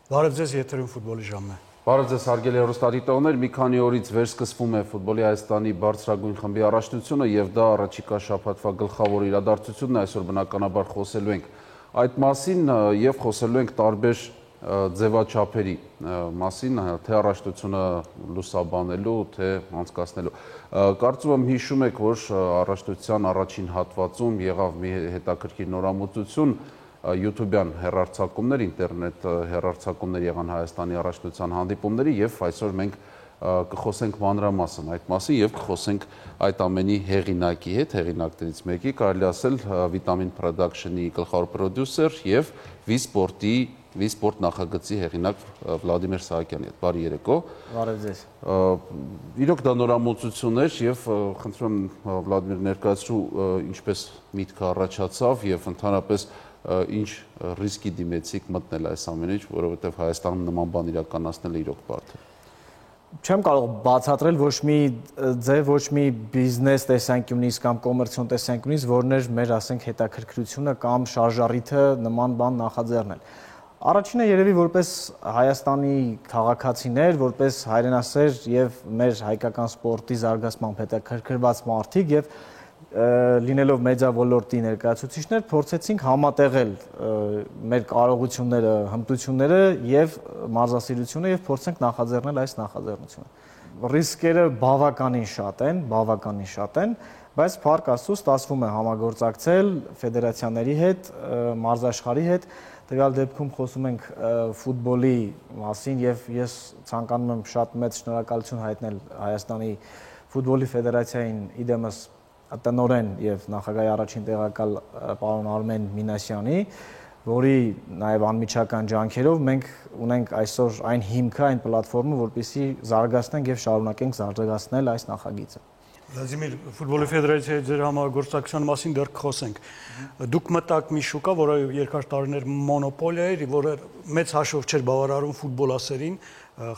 Բարև ձեզ, եթերում ֆուտբոլի ժամն է։ Բարև ձեզ, հարգելի հեռուստադիտողներ, մի քանի օրից վերսկսվում է ֆուտբոլի Հայաստանի բարձրագույն խմբի առաջնությունը եւ դա առաջիկա շաբաթվա գլխավոր իրադարձությունն է, այսօր բնականաբար խոսելու ենք այդ մասին եւ խոսելու ենք տարբեր ձևաչափերի մասին, թե առաջնությունը լուսաբանելու, թե անցկացնելու։ Կարծում եմ հիշում եք, որ առաջնության առաջին հատվածում եղավ մի հետաքրքիր նորամուծություն, YouTube-յան հեռարձակումներ, ինտերնետ հեռարձակումներ եղան Հայաստանի առաջնության հանդիպումների եւ այսօր մենք կխոսենք մանրամասն այդ մասին եւ կխոսենք այդ ամենի հեղինակի հետ, հեղինակներից մեկի, կարելի ասել Vitamin Production-ի գլխավոր պրոդյուսեր եւ V-Sport նախագծի հեղինակ Վլադիմիր Սահակյանի հետ։ Բարի երեկո։ Բարև ձեզ։ Իրոք դա նորամուծություն էր եւ խնդրում եմ Վլադիմիր ներկայացրու ինչպես միտքը առաջացավ եւ ընդհանրապես ինչ ռիսկի դիմեցիք մտնել այս ամենից, որովհետև Հայաստանում նման բան իրականացնելը իրոք բարդ է։ Չեմ կարող բացատրել ոչ մի ձև, ոչ մի բիզնես տեսանկյունից կամ կոմերցիոն տեսանկյունից, որն էր մեր, ասենք, հետաքրքրությունը կամ շարժառիթը նման բան նախաձեռնել։ Առաջինը երևի որպես Հայաստանի քաղաքացիներ, որպես հայրենասեր եւ մեր հայկական սպորտի զարգացմամբ հետաքրքրված մարդիկ եւ լինելով մեդիա ոլորտի ներկայացուցիչներ, փորձեցինք համատեղել մեր կարողությունները, հմտությունները եւ մարզասիրությունը եւ փորձենք նախաձեռնել այս նախաձեռնությունը։ Ռիսկերը բավականին շատ են, բայց փառք Աստծո ստացվում է համագործակցել ֆեդերացիաների հետ, մարզաշխարհի հետ։ Տվյալ դեպքում խոսում ենք ֆուտբոլի մասին եւ ես ցանկանում եմ շատ մեծ շնորհակալություն հայտնել Հայաստանի ֆուտբոլի ֆեդերացիային իդեմս տնօրեն եւ նախագահի առաջին տեղակալ պարոն Արմեն Մինասյանի, որի նաեւ անմիջական ջանքերով մենք ունենք այսօր այն հիմքը, այն պլատֆորմը, որպեսզի զարգացնենք եւ շարունակենք զարգացնել այս նախագիծը։ Վլադիմիր, ֆուտբոլի ֆեդերացիայի ձեր համագործակցության մասին դեռ կխոսենք։ Դուք մտաք մի շուկա, որը երկար տարիներ մոնոպոլիա էր, որը մեծ հաշվով չէր բավարարում ֆուտբոլասերին,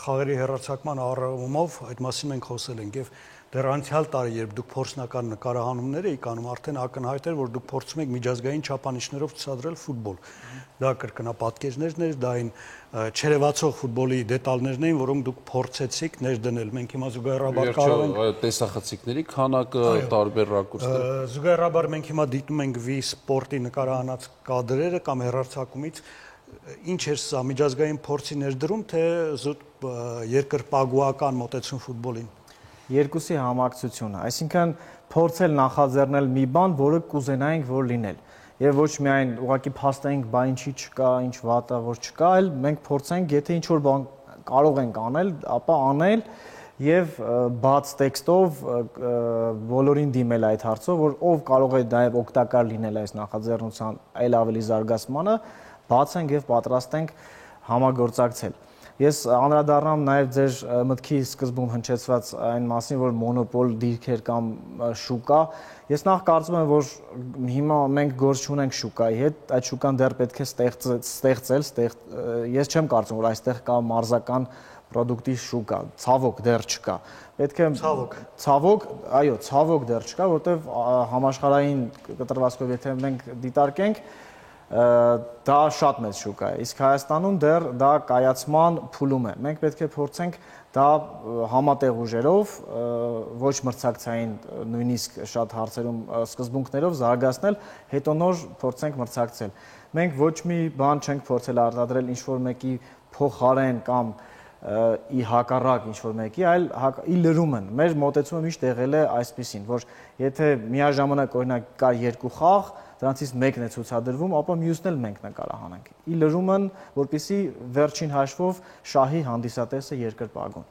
խաղերի հեռարձակման առումով այդ մասին մենք խոսել ենք եւ դեռ անցյալ տարի, երբ դուք փորձնական նկարահանումներ էիք անում, արդեն ակնհայտ էր, որ դուք փորձում եք միջազգային չափանիշներով ցուցադրել ֆուտբոլ։ Դա կրկնապատկերներն էր, դա այն չերևացող ֆուտբոլի դետալներն էին, որոնք դուք փորձեցիք ներդնել։ Մենք հիմա զուգահեռաբար կարող ենք տեսախցիկների քանակը, տարբեր ռակուրսներ։ Զուգահեռաբար մենք հիմա դիտում ենք V-Sport-ի նկարահանած կադրերը կամ հեռարձակումից։ Ինչ էր սա, միջազգային փորձի ներդրում, թե զուտ երկրպագուական մոտեցում ֆուտբոլին։ Երկուսի համակցությունը, այսինքն փորձել նախաձեռնել մի բան, որը կուզենայինք որ լինել։ Եվ ոչ միայն ուղղակի փաստենք, բա ինչի չկա, ինչ վատ է, որ չկա, այլ մենք փորձենք, եթե ինչ որ բան կարող ենք անել, ապա անել եւ բաց տեքստով բոլորին դիմել այդ հարցով, որ ով կարող է նաեւ օգտակար լինել այս նախաձեռնության այլ ավելի զարգացմանը, բացենք եւ պատրաստ ենք համագործակցել։ Ես անդրադառնամ նաև ձեր մտքի սկզբում հնչեցված այն մասին, որ մոնոպոլ դիրքեր կամ շուկա։ Ես նախ կարծում եմ, որ հիմա մենք գործ չունենք շուկայի հետ, այդ շուկան դեռ պետք է ստեղծել, ես չեմ կարծում, որ այստեղ կա մարզական պրոդուկտի շուկա, ցավոք դեռ չկա։ Պետք է ցավոք դեռ չկա, որտեղ համաշխարհային կտրվածքով եթե մենք դիտարկենք, դա շատ մեծ շուկա է, իսկ Հայաստանում դեռ դա կայացման փուլում է։ Մենք պետք է փորձենք դա համատեղ ուժերով, ոչ մրցակցային նույնիսկ շատ հարցերում սկզբունքներով զարգացնել, հետո նոր փորձենք մրցակցել։ Մենք ոչ մի բան չենք փորձել արտադրել ինչ-որ մեկի փոխարեն կամ ի հակառակ ինչ-որ մեկի, այլ ի լրումն։ Մեր մոտեցումը միշտ եղել է այսպիսին, որ եթե միաժամանակ օրինակ կա երկու խաղ, դրանցից մեկն է ցուցադրվում, ապա մյուսն էլ մենք նկարահանենք։ Ի լրումն, որպեսզի վերջին հաշվով շահի հանդիսատեսը երկրպագուն։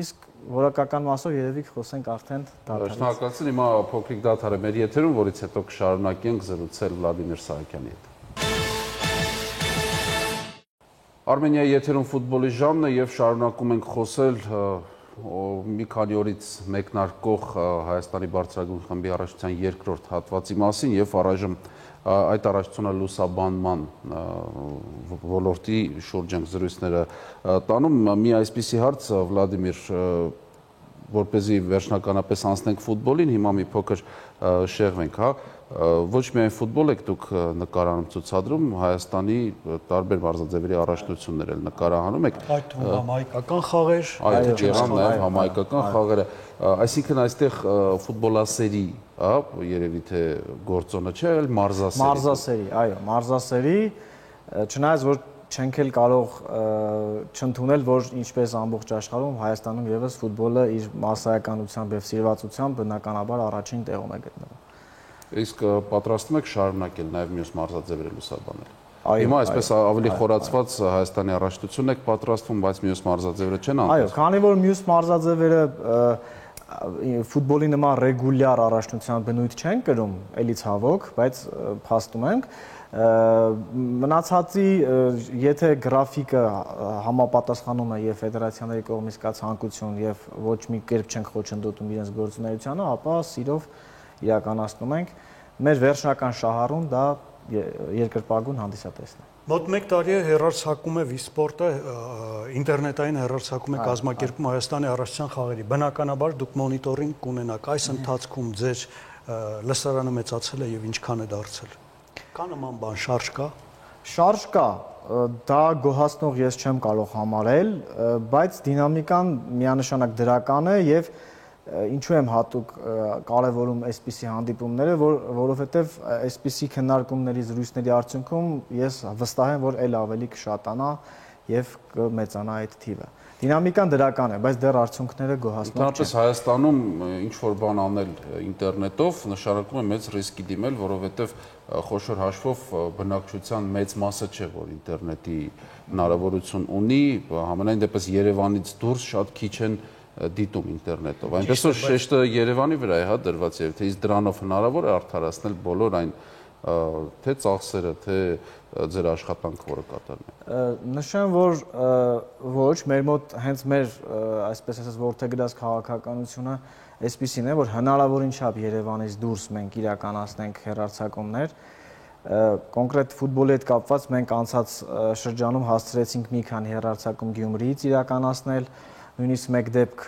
Իսկ որակական մասով երևի խոսենք արդեն դադարից։ Շնորհակալություն, հիմա փոքրիկ դադար է մեր եթերում, որից հետո կշարունակենք զրուցել Վլադիմիր Սահակյանի հետ։ Արմենիայի եթերում ֆուտբոլի ժամն է եւ շարունակում ենք խոսել մի քանի օրից մեկնարկող Հայաստանի բարձրագույն խմբի առաջնության երկրորդ հատվածի մասին եւ առայժմ այդ առաջնությունը լուսաբանման ոլորտի շուրջ ենք զրույցները տանում։ Մի այսպիսի հարց, Վլադիմիր, որպեսզի վերջնականապես անցնենք ֆուտբոլին, հիմա մի փոքր շեղվենք, հա, ոչ միայն ֆուտբոլ եք դուք նկարանում ցուցադրում, Հայաստանի տարբեր մարզաձևերի առաջնություններ էլ նկարահանում եք։ Այդ թվում համահայկական խաղեր, Այդ եղան նաև համահայկական խաղերը, այսինքն այստեղ ֆուտբոլասերի, հա, երևի թե գործոնը չէ, այլ մարզասերի։ Մարզասերի, այո, մարզասերի, չնայած որ չենք էլ կարող չընդունել, որ ինչպես ամբողջ աշխարհում Հայաստանում եւս ֆուտբոլը իր մասսայականությամբ եւ սիրվածությամբ բնականաբար առաջին տեղում է գտնվում։ Իսկ պատրաստում եք շարունակել նաև մյուս մարզաձևերը լուսաբանել։ Այո, Հիմա այսպես ավելի խորացված Հայաստանի առաջնությունն եք պատրաստվում, բայց մյուս մարզաձևերը չեն անդես։ Այո, քանի որ մյուս մարզաձևերը ֆուտբոլի նման ռեգուլյար առաջնության բնույթ չեն կրում, էլի ցավոք, բայց փաստում ենք, մնացածի եթե գրաֆիկը համապատասխանում է եւ ֆեդերացիաների կողմից կա ցանկություն եւ ոչ մի կերպ չենք խոչընդոտում իրենց գործունեությանը, ապա սիրով իրականացնում ենք։ Մեր վերջնական շահառուն դա երկրպագուն հանդիսատեսն է։ Մոտ 1 տարի է հեռարձակում է Վիսպորտը, ինտերնետային հեռարձակում է կազմակերպում Հայաստանի առաջնության խաղերի։ Բնականաբար դուք մոնիտորինգ կունենաք այս ընթացքում ձեր լսարանը մեծացել է եւ ինչքան է դարձել։ Կա նման բան, շարժ կա։ Շարժ կա, դա գոհացնող ես չեմ կարող համարել, բայց դինամիկան միանշանակ դրական է եւ ինչու եմ հատուկ կարևորում այսպիսի հանդիպումները, որովհետեւ այսպիսի քննարկումների զրույցների արդյունքում ես վստահ եմ, որ ել ավելի կշատանա եւ կմեծանա այդ թիվը։ Դինամիկան դրական է, բայց դեռ արդյունքները գոհացնող չեն։ Ընդհանրապես Հայաստանում ինչ որ բան անել ինտերնետով նշանակում է մեծ ռիսկի դիմել, որովհետեւ խոշոր հաշվով բնակչության մեծ մասը չէ, որ ինտերնետի հնարավորություն ունի, համենայն դեպս Երևանից դուրս շատ քիչ են դիտում ինտերնետով։ Այնպես որ շեշտը Երևանի վրա է հա դրված եւ թե իսկ դրանով հնարավոր է արդարացնել բոլոր այն թե ծախսերը, թե ձեր աշխատանքը, որը կատարում եք։ Նշեմ, որ ոչ, մեր մոտ հենց մեր այսպես ասած ворթեգրած քաղաքականությունը այսպեսին է, որ հնարավորին չափ Երևանից դուրս մենք իրականացնենք հեռարձակումներ։ Կոնկրետ ֆուտբոլի հետ կապված մենք անցած շրջանում հասցրեցինք մի քանի հեռարձակում Գյումրիից իրականացնել, նույնիսկ մեկ դեպք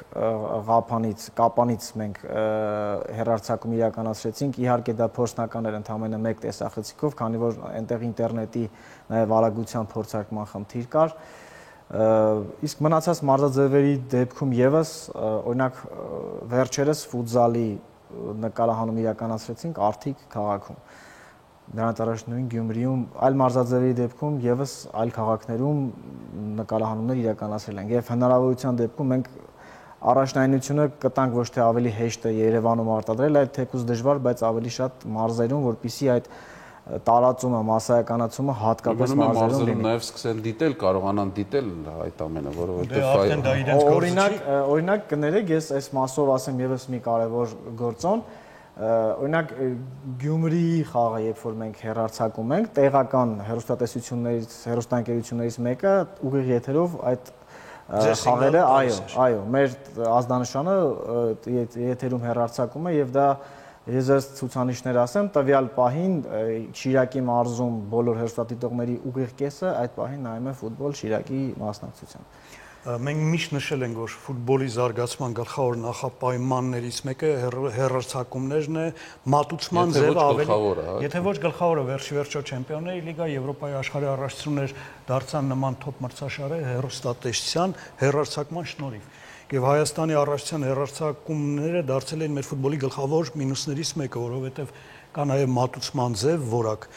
Կապանից մենք հեռարձակում իրականացրեցինք, իհարկե դա փորձնական էր ընդամենը մեկ տեսախցիկով, քանի որ այնտեղ ինտերնետի նաև արագության փորձարկման խնդիր կար։ Իսկ մնացած մարզաձևերի դեպքում եւս օրինակ վերջերս ֆուտզալի նկարահանում իրականացրեցինք Արթիկ քաղաքում։ Դրանց առաջ նույն Գյումրիում, այլ մարզաձևերի դեպքում եւս այլ քաղաքներում նկարահանումներ իրականացրել ենք եւ հնարավորության դեպքում մենք առաջնայինությունը կտանք ոչ թե ավելի հեշտ է Երևանում արտադրել, այլ թեկուզ դժվար, բայց ավելի շատ մարզերում, որպեսզի այդ տարածումը, մասսայականացումը հատկապես մարզերում լինի։ Նաեւ սկսեն դիտել, կարողանան դիտել այդ ամենը, որովհետեւ օրինակ կներեք, ես այս մասով ասեմ եւս մի կարևոր գործոն։ Օրինակ Գյումրիի խաղը, երբ որ մենք հեռարձակում ենք, տեղական հեռուստատեսություններից, հեռուստաընկերություններից մեկը ուղիղ եթերով այդ խաղերը, այո, մեր ազդանշանը եթերում հեռարձակում է եւ դա ես ձեզ ցուցանիշներ ասեմ, տվյալ պահին Շիրակի մարզում բոլոր հեռուստադիտողների ուղիղ կեսը այդ պահին նայում է ֆուտբոլ Շիրակի մասնակցությամբ։ Մենք միշտ նշել ենք, որ ֆուտբոլի զարգացման գլխավոր նախապայմաններից մեկը հեռարձակումներն է, մատուցման ձևը ավելի, եթե ոչ գլխավորը, վերջի-վերջո Չեմպիոնների լիգա, Եվրոպայի աշխարհի առաջնություններ դարձան նման թոփ մրցաշարեր հեռուստատեսության հեռարձակման շնորհիվ։ Եվ Հայաստանի առաջնության հեռարձակումները դարձել են մեր ֆուտբոլի գլխավոր մինուսներից մեկը, որովհետև կա նաև մատուցման ձև, որակ։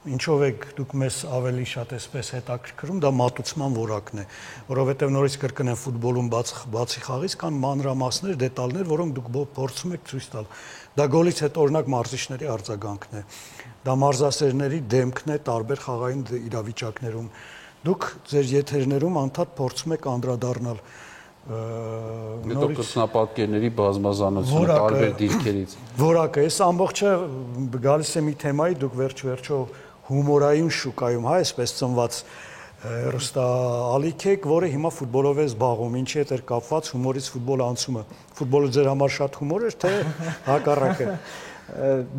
Ինչով եք դուք մեզ ավելի շատ այսպես հետաքրքրում, դա մատուցման որակն է, որովհետև նորից կրկնեմ ֆուտբոլում բացի խաղից կան մանրամասներ, դետալներ, որոնք դուք փորձում եք ցույց տալ։ Դա գոլից հետո օրինակ մարզիչների արձագանքն է, դա մարզասերների դեմքն է տարբեր խաղային իրավիճակներում։ Դուք ձեր եթերներում անդադ փորձում եք անդրադառնալ Հետո կրկնապատկերների բազմազանությունը տարբեր դիրքերից։ Որակը, այս ամբողջը գալիս է մի թեմայի, դուք վերջ-վերջո հումորային շուկայում, հա, այսպես ծնված հեռուստաալիք եք, որը հիմա ֆուտբոլով է զբաղվում, ինչի հետ էր կապված հումորից ֆուտբոլ անցումը։ Ֆուտբոլը ձեր համար շատ հումոր էր, թե հակառակը։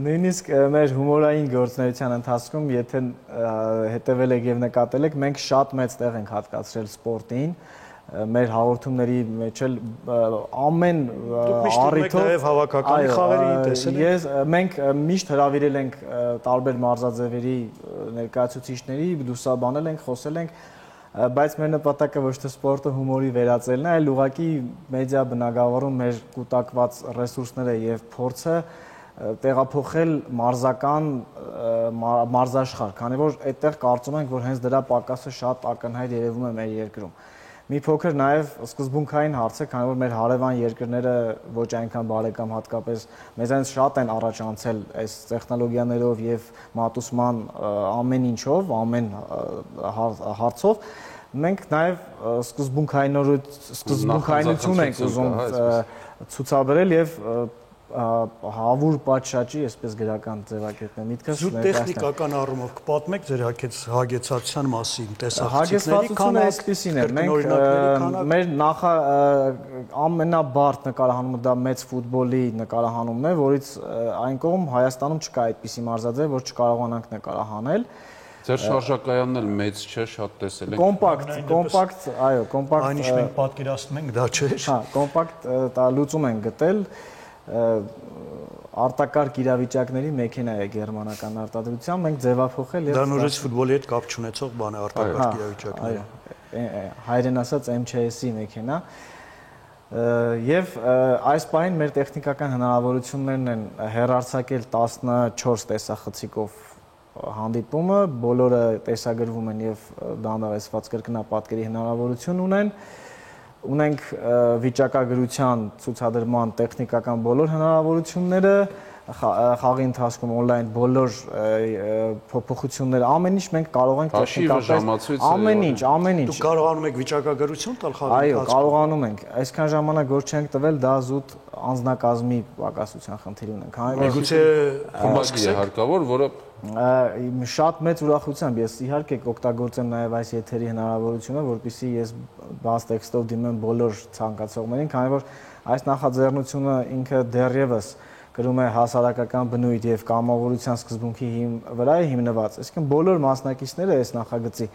Նույնիսկ մեր հումորային գործունեության ընթացքում, եթե հետևել եք եւ նկատել եք, մենք շատ մեծ տեղ ենք հատկացրել սպորտին, մեր հաղորդումների մեջ էլ ամեն առիթով նաև հավաքականի խաղերի տեսել ես մենք միշտ հրավիրել ենք տարբեր մարզաձևերի ներկայացուցիչների, լուսաբանել ենք, խոսել ենք, բայց մեր նպատակը ոչ թե սպորտը հումորի վերածելն է, այլ ուղղակի մեդիա բնագավառում մեր կուտակված ռեսուրսները եւ փորձը տեղափոխել մարզական մարզաշխարհ, քանի որ այդտեղ կարծում ենք, որ հենց դրա պակասը շատ ակնհայտ երևում է մեր երկրում։ Մի փոքր նաև սկզբունքային հարց է, քանի որ մեր հարևան երկրները ոչ այնքան բարեկամ հատկապես մեզանից շատ են առաջանցել այս տեխնոլոգիաներով եւ մատուցման ամեն ինչով, ամեն հարցով, մենք նաև սկզբունքայնություն ենք ուզում ցուցաբերել եւ հավուր պատշաճի, այսպես գրական ձևակերպել միտքս Զուտ տեխնիկական առումով կպատմեք ձեր հագեցածության մասին, տեսախցիկների քանակը այսպեսին է, մենք մեր ամենաբարդ նկարահանումը դա մեծ ֆուտբոլի նկարահանումն է, որից այն կողմ Հայաստանում չկա այդպիսի մարզաձև, որ չկարողանանք նկարահանել։ Ձեր շարժակայանն էլ մեծ չէ, շատ տեսել ենք։ Կոմպակտ, այո, կոմպակտ։ Այն ինչ մենք պատկերացնում ենք, դա չէ։ Հա, կոմպակտ լուծում ենք գտել արտակարգ իրավիճակների մեքենա է գերմանական արտադրությամբ, մենք ձևափոխել եւ դա նորից ֆուտբոլի հետ կապ չունեցող բան է արտակարգ իրավիճակները։ Այո, հայերեն ասած MCS-ի մեքենա եւ այս պահին մեր տեխնիկական հնարավորություններն են հեռարձակել 14 տեսախցիկով հանդիպումը, բոլորը տեսագրվում են եւ դանդաղեցված կրկնապատկերի հնարավորություն ունենք վիճակագրության ցուցադրման տեխնիկական բոլոր հնարավորությունները, խաղի ընթացքում on-line բոլոր փոփոխությունները, ամեն ինչ մենք կարող ենք տեխնիկապես ամեն ինչ Դուք կարողանում եք վիճակագրություն տալ խաղի ընթացքում։ Այո, կարողանում ենք։ Այսքան ժամանակ որ չենք տվել, դա զուտ անձնակազմի պակասության խնդիր ունենք։ Միգուցե խմբակի է հարկավոր, որը շատ մեծ ուրախությամբ ես իհարկե կօգտագործեմ նաև այս եթերի հնարավորությունը, որպեսզի ես բաց տեքստով դիմեմ բոլոր ցանկացողներին, քանի որ այս նախաձեռնությունը ինքը դեռևս կրում է հասարակական բնույթ եւ կամավորության սկզբունքի վրա է հիմնված։ Այսինքն բոլոր մասնակիցները այս նախագծի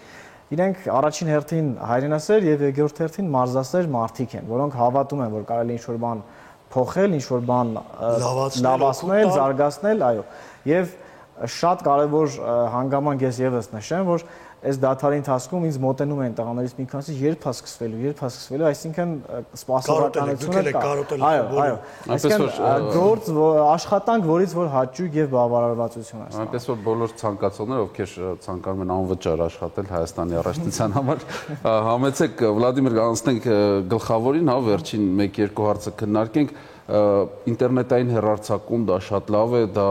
իրենք առաջին հերթին հայրենասեր եւ երկրորդ հերթին մարզասեր մարդիկ են, որոնք հավատում են, որ կարելի է ինչ-որ բան փոխել, ինչ-որ բան լավացնել, զարգացնել, այո։ Եվ շատ կարևոր հանգամանք ես եւս նշեմ, որ այս դաթարի ընթացքում ինձ մոտենում են տղաներից մի քանիսը երբ է սկսվելու, այսինքն սպասողականությունը կա։ Այո, այսինքն գործ աշխատանք, որից որ հաճույք եւ բավարարվածություն է։ Այնպես որ բոլոր ցանկացողները, ովքեր ցանկանում են անվճար աշխատել Հայաստանի առաջնության համար, համեցեք Վլադիմիր, անցնենք գլխավորին, հա, վերջին 1-2 հարցը քննարկենք։ Ինտերնետային հեռարձակում դա շատ լավ է, դա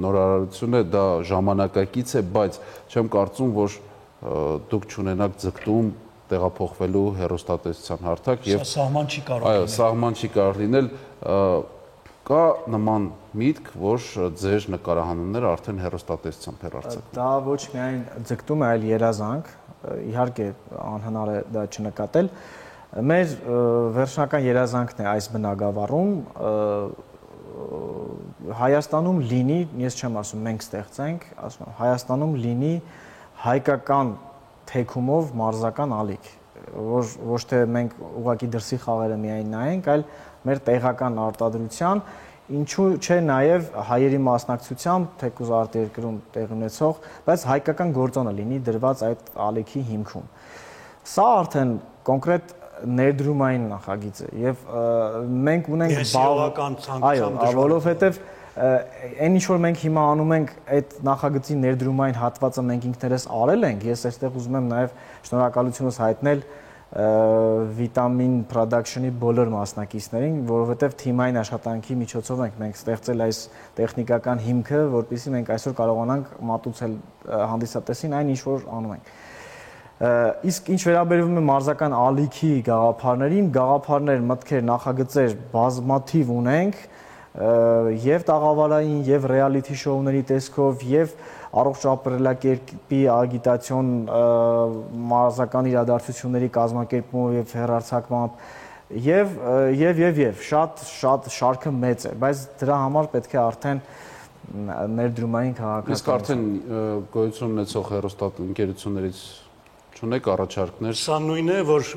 նորարարություն է, դա ժամանակակից է, բայց չեմ կարծում, որ դուք չունենաք ձգտում տեղափոխվելու հեռուստատեսության հարթակ եւ սահման չի կարող այո, սահման չի կարող լինել, կա նման միտք, որ ձեր նկարահանումները արդեն հեռուստատեսությամբ հեռարձակվում։ Դա ոչ միայն ձգտում է, այլ երազանք, իհարկե անհնար է դա չնկատել։ Մեր վերջնական երազանքն է այս բնագավառում Հայաստանում լինի, ես չեմ ասում մենք ստեղծենք, ասում եմ Հայաստանում լինի հայկական թեքումով մարզական ալիք, որ ոչ թե մենք ուղղակի դրսի խաղերը միայն նայենք, այլ մեր տեղական արտադրության, ինչու չէ նաև հայերի մասնակցությամբ թեկուզ արտերկրում տեղի ունեցող, բայց հայկական գործոնը լինի դրված այդ ալիքի հիմքում։ Սա արդեն կոնկրետ ներդրումային նախագիծ է եւ մենք ունենք այո, որովհետեւ այն ինչ որ մենք հիմա անում ենք այդ նախագծի ներդրումային հատվածը մենք ինքներս արել ենք, ես այստեղ ուզում եմ նաեւ շնորհակալությունս հայտնել վիտամին production-ի բոլոր մասնակիցներին, որովհետեւ թիմային աշխատանքի միջոցով ենք ստեղծել այս տեխնիկական հիմքը, որպեսզի մենք այսօր կարողանանք մատուցել հանդիսատեսին այն ինչ որ անում ենք։ Իսկ ինչ վերաբերվում է մարզական ալիքի գաղափարներին, գաղափարներ, մտքեր, նախագծեր բազմաթիվ ունենք եւ տաղավարային եւ ռեալիթի շոուների տեսքով եւ առողջ ապրելակերպի ագիտացիոն մարզական իրադարձությունների կազմակերպումով եւ հեռարձակմամբ եւ շատ շարքը մեծ է, բայց դրա համար պետք է արդեն ներդրումային քաղաքական իսկ արդեն գոյություն ունեցող հեռուստաընկերություններից Չունեք առաջարկներ։ Սա նույնն է, որ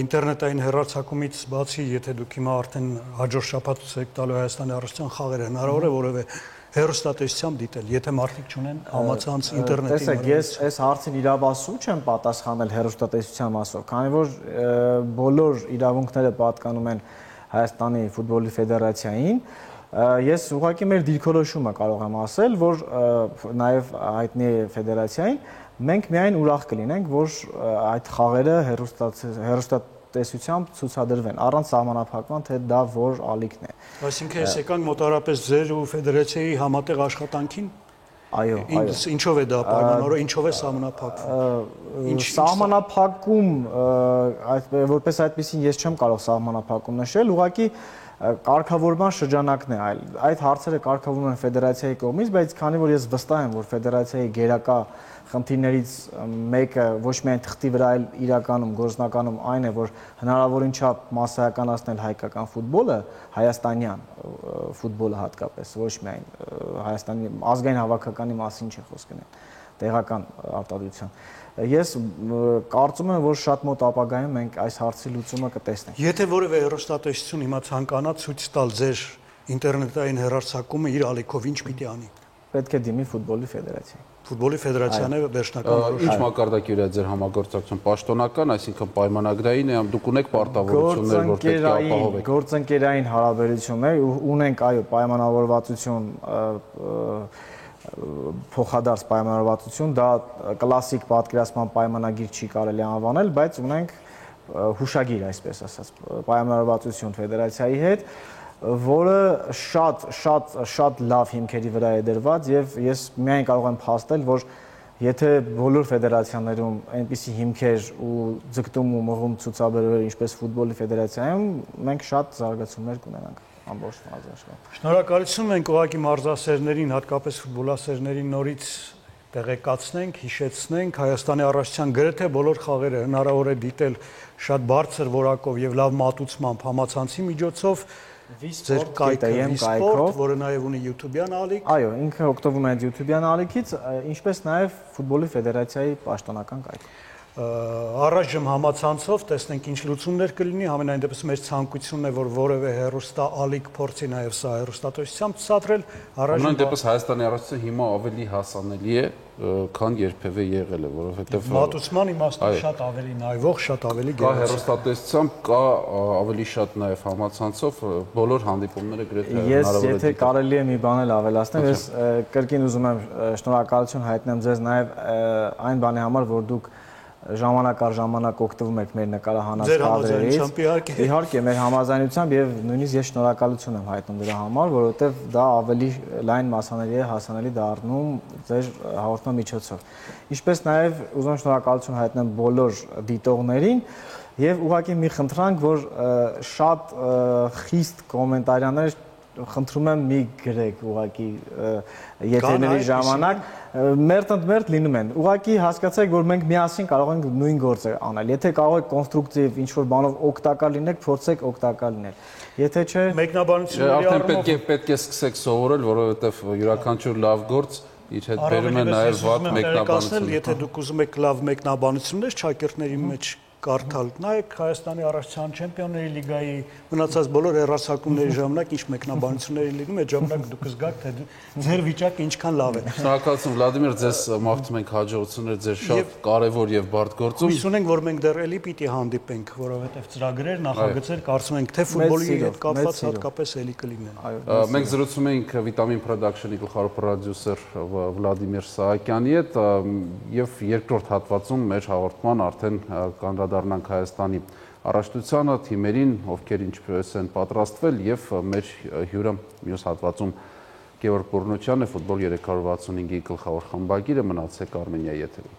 ինտերնետային հեռարձակումից բացի, եթե դուք հիմա արդեն հաջորդ շաբաթ եք տալու Հայաստանի առողջության խաղերը, հնարավոր է որևէ հեռուստատեսությամբ դիտել, եթե մարդիկ չունեն համացանց ինտերնետի։ Տեսեք, ես այս հարցին իրավասու չեմ պատասխանել հեռուստատեսության մասով, քանի որ բոլոր իրավունքները պատկանում են Հայաստանի ֆուտբոլի ֆեդերացիային։ Ես ուղղակի մեր դիրքորոշումը կարող եմ ասել, որ նաև հայտնի է ֆեդերացիային, մենք միայն ուրախ կլինենք, որ այդ խաղերը հեռուստատեսությամբ ցուցադրվեն, առանց սահմանափակման, թե դա որ ալիքն է։ Այսինքն ես եկանք մոտարապես ձեր ու ֆեդերացիայի համատեղ աշխատանքին։ Այո, Ինչով է դա պայմանավորված, ինչով է սահմանափակվում։ Սահմանափակում, որպես այդպեսին ես չեմ կարող սահմանափակում նշել, ուղղակի կարգավորման շրջանակն է, այդ հարցերը կարգավորվում են ֆեդերացիայի կողմից, բայց քանի որ ես վստահ եմ, որ ֆեդերացիայի գերակա խնդիրներից մեկը ոչ միայն թղթի վրա, այլ իրականում գործնականում այն է, որ հնարավորին չափ մասսայականացնել հայկական ֆուտբոլը, հայաստանյան ֆուտբոլը հատկապես, ոչ միայն Հայաստանի ազգային հավաքականի մասին չի խոսք գնել, տեղական արտադրության։ Ես կարծում եմ, որ շատ մոտ ապագայում մենք այս հարցի լուծումը կտեսնենք։ Եթե որևէ հեռուստատեսություն հիմա ցանկանա ցույց տալ ձեր ինտերնետային հեռարձակումը իր ալիքով, ինչ պիտի անի։ Պետք է դիմի ֆուտբոլի ֆեդերացիային։ Ֆուտբոլի ֆեդերացիան է վերջնական Ինչ մակարդակի վրա է ձեր համագործակցություն, պաշտոնական, այսինքն պայմանագրային է, դուք ունեք պարտավորություններ, որ պետք է ապահովեք։ Գործընկերային հարաբերություններ, ունենք, այո, պայմանավորվածություն, փոխադարձ պայմանավորվածություն, դա կլասիկ պատկերացման պայմանագիր չի կարելի անվանել, բայց ունենք հուշագիր, այսպես ասած, պայմանավորվածություն ֆեդերացիայի հետ, որը շատ լավ հիմքերի վրա է դրված եւ ես միայն կարող եմ փաստել, որ եթե բոլոր ֆեդերացիաներում այնպիսի հիմքեր ու ձգտում ու մղում ցուցաբերվեր ինչպես ֆուտբոլի ֆեդերացիայում, մենք շատ զարգացումներ կունենանք ամբողջ մարզաշխարհում։ Շնորհակալություն, մենք ուղղակի մարզասերներին, հատկապես ֆուտբոլասերներին նորից տեղեկացնենք, հիշեցնենք Հայաստանի առողջության գրեթե բոլոր խաղերը հնարավոր է դիտել շատ բարձր որակով եւ լավ մատուցմամբ համացանցի միջոցով։ Ձեր կայքը Վիսպորտ, որը նաև ունի YouTube-յան ալիք։ Այո, ինքը օգտվում է YouTube-յան ալիքից, ինչպես նաև ֆուտբոլի ֆեդերացիայի պաշտոնական կայքը։ Առայժմ համացանցով տեսնենք ինչ լուծումներ կլինի, համենայն դեպս մեր ցանկությունն է, որ որևէ հեռուստա ալիք փորձի նաև սա հեռուստատեսությամբ ցուցադրել։ Համենայն դեպս Հայաստանի առողջությունը հիմա ավելի հասանելի է, քան երբևէ եղել է, որովհետև մատուցման իմաստով շատ ավելի նայվող, շատ ավելի գեղեցիկ։ Կա հեռուստատեսությամբ, կա ավելի շատ նաև համացանցով, բոլոր հանդիպումները գրեթե հնարավոր է։ Ես եթե կարելի է մի բան էլ ավելացնել, ես կրկին ուզում եմ շնորհակալություն հայտնեմ ձեզ նաև այն բանի համար, որ դուք ժամանակ առ ժամանակ օգտվում եք մեր նկարահանած կադրերից։ Իհարկե, մեր համաձայնությամբ եւ նույնիսկ ես շնորհակալություն եմ հայտնում դրա համար, որովհետեւ դա ավելի լայն մասաների է հասանելի դառնում ձեր հաղորդման միջոցով։ Ինչպես նաեւ ուզում եմ շնորհակալություն հայտնել բոլոր դիտողներին եւ ուղղակի մի խնդրանք, որ շատ խիստ կոմենտարիաներ խնդրում եմ մի գրեք ուղղակի եթերների ժամանակ մերթ լինում են։ Ուղղակի հասկացեք, որ մենք միասին կարող ենք նույն գործը անել։ Եթե կարող եք կոնստրուկտիվ ինչ-որ բանով օգտակար լինեք, փորձեք օգտակար լինել։ Եթե չէ, մեկնաբանությունների առումով պետք է սկսեք սովորել, որովհետև յուրաքանչյուր լավ գործ իր հետ բերում է նաև վատ մեկնաբանություն։ Եթե դուք ուզում եք լավ մեկնաբանություններ չակերտների մեջ կարդալ, նայեք Հայաստանի առողջության չեմպիոնների լիգայի մնացած բոլոր հեռարձակումների ժամանակ ինչ մեկնաբանություններ են լինում, այդ ժամանակ դուք կզգաք, թե ձեր վիճակը ինչքան լավ է։ Շնորհակալություն Վլադիմիր, ձեզ մաղթում ենք հաջողություններ ձեր շատ կարևոր եւ բարդ գործում։ Հույս ունենք, որ մենք դեռ էլի պիտի հանդիպենք, որովհետեւ ծրագրեր, նախագծեր կարծում ենք, թե ֆուտբոլի հետ կապված հատկապես էլի կլինեն։ Մենք զրուցում էինք Vitamin Production-ի գլխավոր պրոդյուսեր Վլադիմիր Սահակյանի հետ եւ երկրորդ հատվածում մեր հաղորդման արդեն կանդրադառնանք Հայաստանի առողջությանը, թիմերին, ովքեր ինչպես են պատրաստվել եւ մեր հյուրը մյուս հատվածում Գևորգ Բուռնոչյանն է, ֆուտբոլ 365-ի գլխավոր խմբագիրը, մնացեք Արմենիայի եթերում։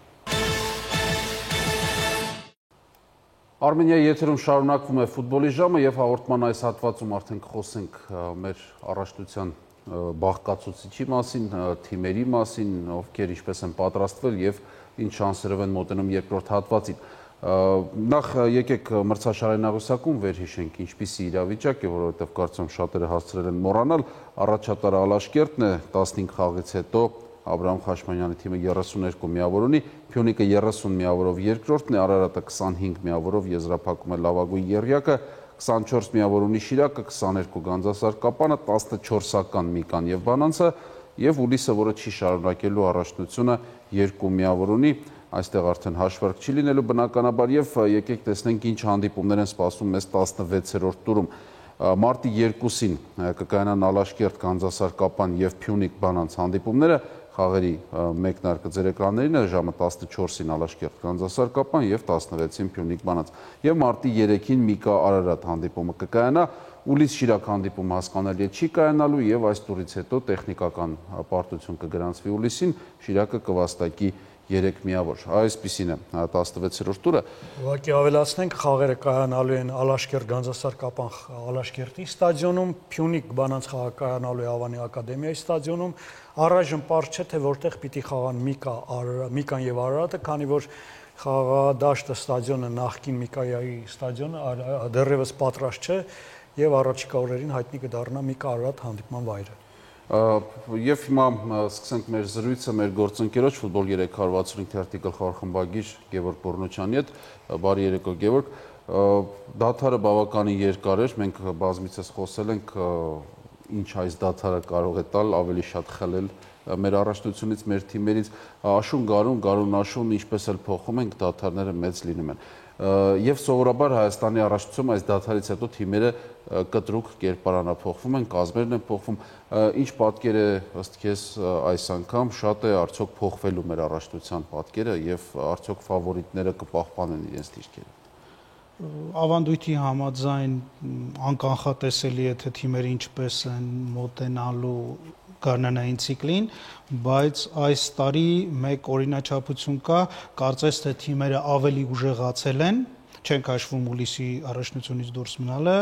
Արմենիայի եթերում շարունակվում է ֆուտբոլի ժամը եւ հաղորդման այս հատվածում արդեն կխոսենք մեր առողջության բաղկացուցիչի մասին, թիմերի մասին, ովքեր ինչպես են պատրաստվել եւ ինչ շանսերով են մոտենում երկրորդ հատվածին։ Նախ եկեք մրցաշարային աղյուսակում վերհիշենք ինչպիսի իրավիճակ է, որովհետև կարծում շատերը հասցրել են մոռանալ, առաջատարը Ալաշկերտն է 15 խաղից հետո Աբրահամ Խաշմանյանի թիմը 32 միավոր ունի, Փյունիկը 30 միավորով երկրորդն է, Արարատը 25 միավորով եզրափակում է լավագույն եռյակը, 24 միավոր ունի Շիրակը, 22 Գանձասար-Կապանը, 14-ական Միկան եւ Բանանցը եւ Ուլիսը, որը չի շարունակելու առաջնությունը 2 միավոր ունի, այստեղ արդեն հաշվարկ չի լինելու բնականաբար եւ եկեք տեսնենք ինչ հանդիպումներ են սպասում մեզ 16-րդ տուրում։ Մարտի 2-ին կկայանան Ալաշկերտ, Գանձասար-Կապան եւ Փյունիկ-Բանանց հանդիպումները, խաղերի մեկնարկը ձեր էկրաններին է, ժամը 14-ին Ալաշկերտ, Գանձասար-Կապան եւ 16-ին Փյունիկ-Բանանց։ Եվ մարտի 3-ին Միկա-Արարատ հանդիպումը կկայանա, Ուլիս-Շիրակ հանդիպումը հասկանալի է չի կայանալու եւ այս տուրից հետո տեխնիկական պարտություն կգրանցվի Ուլիսին, Շիրակը կվաստակի 3 միավոր։ Այսպիսին է 16-րդ տուրը։ Ուղղակի ավելացնենք, խաղերը կայանալու են Ալաշկերտ Գանձասար-Կապան Ալաշկերտի ստադիոնում, Փյունիկ Բանանց խաղը կայանալու է Ավանի ակադեմիայի ստադիոնում։ Առայժմ պարզ չէ, թե որտեղ պիտի խաղան Միկան եւ Արարատը, քանի որ խաղադաշտը ստադիոնը նախկին Միկայի ստադիոնը դեռևս պատրաստ չէ եւ առաջիկա օրերին հայտնի կդառնա Միկա-Արարատ հանդիպման վայրը։ Եվ հիմա սկսենք մեր զրույցը մեր գործընկերոջ Ֆուտբոլ 365 թերթի գլխավոր խմբագիր Գևորգ Բոռնոչյանի հետ։ Բարի երեկո Գևորգ։ Դադարը բավականին երկար էր, մենք բազմիցս խոսել ենք ինչ այս դադարը կարող է տալ, ավելի շատ խլել մեր առաջնությունից, մեր թիմերից, աշուն գարուն աշուն, ինչպես էլ փոխում ենք, դադարները մեծ լինում են։ Եվ սովորաբար Հայաստանի առաջնությունում այս դադարից հետո թիմերը կտրուկ կերպարանափոխվում են, կազմերն են փոխվում։ Ինչ պատկեր է ըստ քեզ այս անգամ, շատ է արդյոք փոխվելու մեր առաջնության պատկերը եւ արդյոք ֆավորիտները կպահպանեն իրենց դիրքերը։ Ավանդույթի համաձայն անկանխատեսելի է թե թիմերը ինչպես են մոտենալու գարնանային ցիկլին, բայց այս տարի մեկ օրինաչափություն կա, կարծես թե թիմերը ավելի ուժեղացել են, չենք հաշվում Ուլիսի առաջնությունից դուրս մնալը,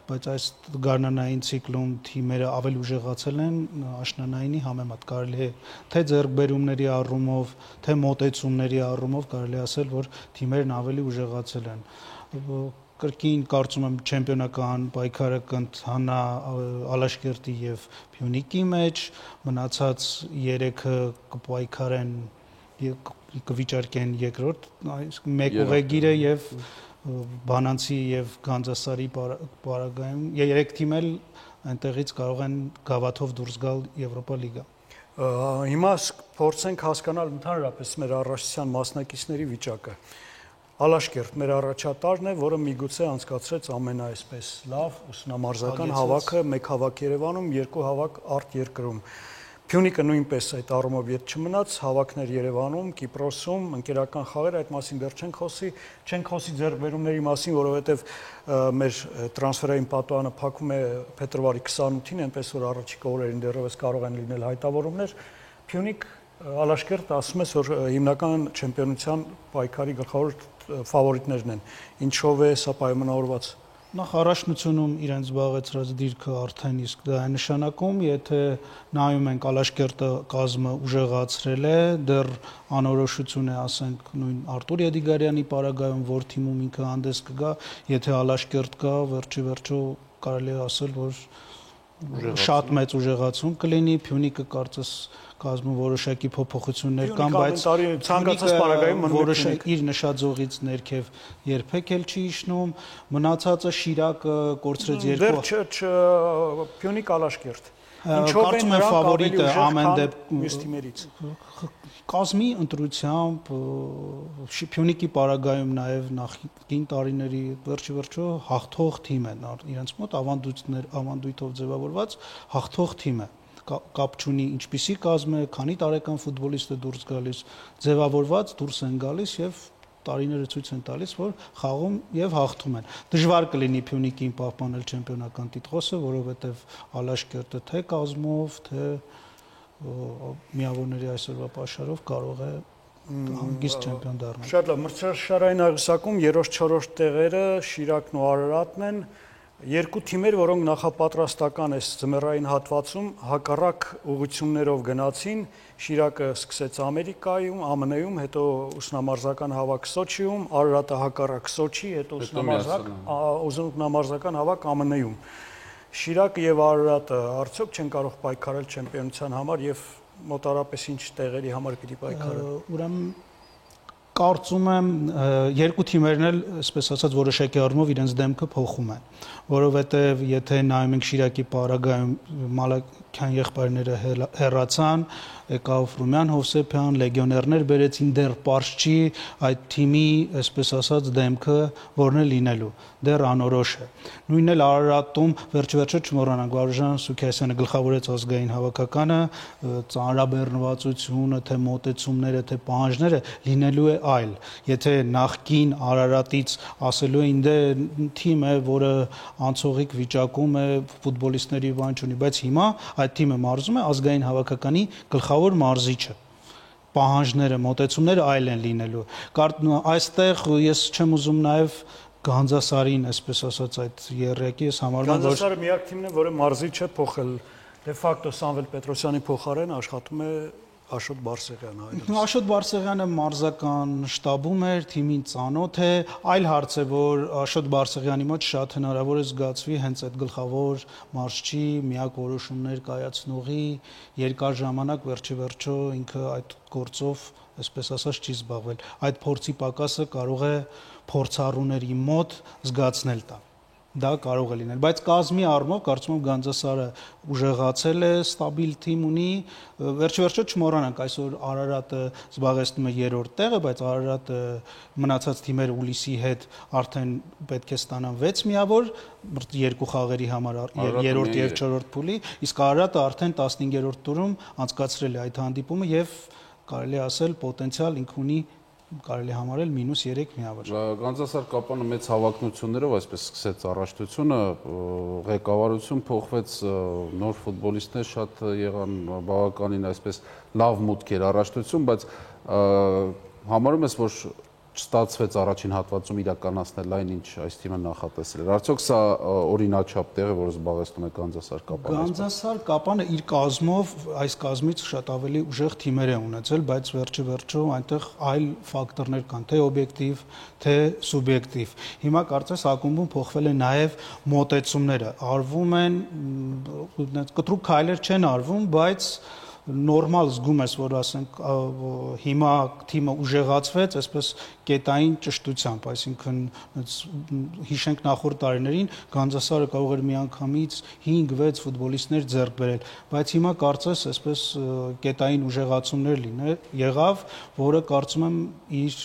բայց այս գարնանային ցիկլում թիմերը ավելի ուժեղացել են աշնանայինի համեմատ, կարելի է թե ձեռքբերումների առումով, թե մոտեցումների առումով կարելի ասել, որ թիմերն ավելի ուժեղացել են։ Կրկին կարծում եմ չեմպիոնական պայքարը կընթանա Ալաշկերտի եւ Փյունիկի մեջ, մնացած 3-ը կպայքարեն կվիճարկեն երկրորդ, մեկ ուղեգիրը եւ Բանանցի եւ Գանձասարի պարագայում 3 թիմ էլ այնտեղից կարող են գավաթով դուրս գալ Եվրոպա լիգա։ Հիմա փորձենք հասկանալ ընդհանրապես մեր առաջնության մասնակիցների վիճակը։ Ալաշկերտ մեր առաջատարն է, որը միգուցե անցկացրեց ամենաայսպես լավ ուսումնամարզական հավաքը, 1 հավաք Երևանում, 2 հավաք արտերկրում։ Փյունիկը նույնպես այդ առումով ետ չմնաց, հավաքներ Երևանում, Կիպրոսում, ընկերական խաղեր, այդ մասին դեռ չենք խոսի ձեռքբերումների մասին, որովհետև մեր տրանսֆերային պատուհանը փակում է փետրվարի 28-ին, այնպես որ առաջիկա օրերին դեռևս կարող են լինել հայտավորումներ։ Փյունիկ Ալաշկերտ ասում ես, որ հիմնական չեմպիոնության պայքարի գլխավոր ֆավորիտներն են։ Ինչով է սա պայմանավորված։ Նախ առաջնությունում իրենց զբաղեցրած դիրքը արդեն իսկ դա է նշանակում, եթե նայում ենք Ալաշկերտը կազմը ուժեղացրել է, դեռ անորոշություն է, ասենք, նույն Արտուր Եդիգարյանի պարագայում, որ թիմում ինքը հանդես կգա, եթե Ալաշկերտ կա, վերջիվերջո կարելի է ասել, որ շատ մեծ ուժեղացում կլինի, Փյունիկը կարծես կազմում որոշակի փոփոխություններ կան, բայց ցանկացած պարագայում որոշակի իր նշաձողից ներքև երբեք էլ չի իջնում, մնացածը Շիրակը կորցրեց 2 դեռ Փյունիկ Ալաշկերտ։ Կարծում եմ ֆավորիտը ամեն դեպքում մյուս թիմերից։ Կազմի ընտրությամբ Փյունիկի պարագայում նաև նախկին տարիների վերջիվերջո հաղթող թիմ է, իրենց մոտ ավանդույթով ձևավորված հաղթող թիմ է։ Կապ չունի ինչպիսի կազմ է, քանի տարեկան ֆուտբոլիստ է դուրս գալիս, ձևավորված դուրս են գալիս եւ տարիները ցույց են տալիս, որ խաղում եւ հաղթում են։ Դժվար կլինի Փյունիկին պահպանել չեմպիոնական տիտղոսը, որովհետեւ Ալաշկերտը թե կազմով, թե միավորների այսօրվա պաշարով կարող է հանգիստ չեմպիոն դառնալ։ Շատ լավ, մրցաշարային աղյուսակում 3-4 տեղերը Շիրակն ու Արարատն են։ Երկու թիմեր, որոնք նախապատրաստական է ձմեռային հատվածում հակառակ ուղղություններով գնացին, Շիրակը սկսեց Ամերիկայում, ԱՄՆ-ում, հետո ուսումնամարզական հավաք Սոչիում, Արարատը հակառակ Սոչի, հետո ուսումնամարզական հավաք ԱՄՆ-ում։ Շիրակը եւ Արարատը արդյոք չեն կարող պայքարել չեմպիոնության համար եւ մոտարապես ինչ տեղերի համար պիտի պայքարեն։ Ուրեմն կարծում եմ երկու թիմերն էլ, այսպես ասած, որոշակի առումով իրենց դեմքը փոխում են, որովհետև եթե նայում ենք Շիրակի պարագայում Մալաքյան եղբայրները հեռացան, եկավ Ռումյան Հովսեփյան, լեգիոներներ բերեցին, դեռ պարզ չի այդ թիմի, այսպես ասած, դեմքը որն է լինելու, դեռ անորոշ է։ Նույնն էլ Արարատում վերջ-վերջը չմոռանանք, Վարուժան Սուքիասյանը գլխավորեց ազգային հավաքականը, ծանրաբեռնվածությունը, թե մոտեցումները, թե պահանջները լինելու է այլ։ Եթե նախկին Արարատից ասելու էին դե թիմ է, որը անցողիկ վիճակում է, ֆուտբոլիստների բան չունի, բայց հիմա այդ թիմը մարզում է ազգային հավաքականի գլխավոր մարզիչը։ Պահանջները, մոտեցումները այլ են լինելու։ Այստեղ ես չեմ ուզում նաև Գանձասարին, այսպես ասած, այդ երրակի ես համարում եմ, որ Գանձասարը միակ թիմն է, որը մարզիչ է փոխել դե ֆակտո Սամվել Պետրոսյանի փոխարեն աշխատում է Աշոտ Բարսեղյանը այդպես։ Աշոտ Բարսեղյանը մարզական շտաբում էր, թիմին ծանոթ է, այլ հարց է, որ Աշոտ Բարսեղյանի մոտ շատ հնարավոր է զգացվի հենց այդ գլխավոր մարզչի միակ որոշումներ կայացնողի երկար ժամանակ վերջը ինքը այդ գործով, այսպես ասած, չի զբաղվել։ Այդ փորձի պակասը կարող է փորձառուների մոտ զգացնել տա։ Դա կարող է լինել, բայց կազմի առումով կարծում եմ Գանձասարը ուժեղացել է, ստաբիլ թիմ ունի, վերջը չմոռանանք, այսօր Արարատը զբաղեցնում է 3-րդ տեղը, բայց Արարատը մնացած թիմերը Ուլիսի հետ արդեն պետք է ստանան 6 միավոր, 2 խաղերի համար 3-րդ եւ 4-րդ փուլի, իսկ Արարատը արդեն 15-րդ տուրում անցկացրել է այդ հանդիպումը եւ կարելի ասել պոտենցիալ ինք ունի կարելի համարել -3 միավոր։ Գանձասար Կապանը մեծ հավակնություններով այսպես սկսեց առաջնությունը, ղեկավարություն փոխվեց, նոր ֆուտբոլիստներ շատ եղան, բավականին այսպես լավ մուտք էր առաջնություն, բայց համարում ես, որ չստացվեց առաջին հատվածում իրականացնել այն ինչ այս թիմը նախատեսել էր։ Արդյոք սա օրինաչափ տեղ է, որ զբաղեցնում է Գանձասար Կապանը։ Գանձասար Կապանը իր կազմով այս կազմից շատ ավելի ուժեղ թիմեր է ունեցել, բայց վերջը այնտեղ այլ ֆակտորներ կան, թե օբյեկտիվ, թե սուբյեկտիվ։ Հիմա կարծես ակումբում փոխվել է նաև մոտեցումները, արվում են կտրուկ քայլեր չեն արվում, բայց նորմալ զգում ես, որ ասենք հիմա թիմը ուժեղացվեց, այսպես կետային ճշտությամբ, այսինքն հիշենք նախորդ տարիներին Գանձասարը կարող էր միանգամից 5-6 ֆուտբոլիստներ ձեռք բերել, բայց հիմա կարծես այսպես կետային ուժեղացումներ եղավ, որը կարծում եմ իր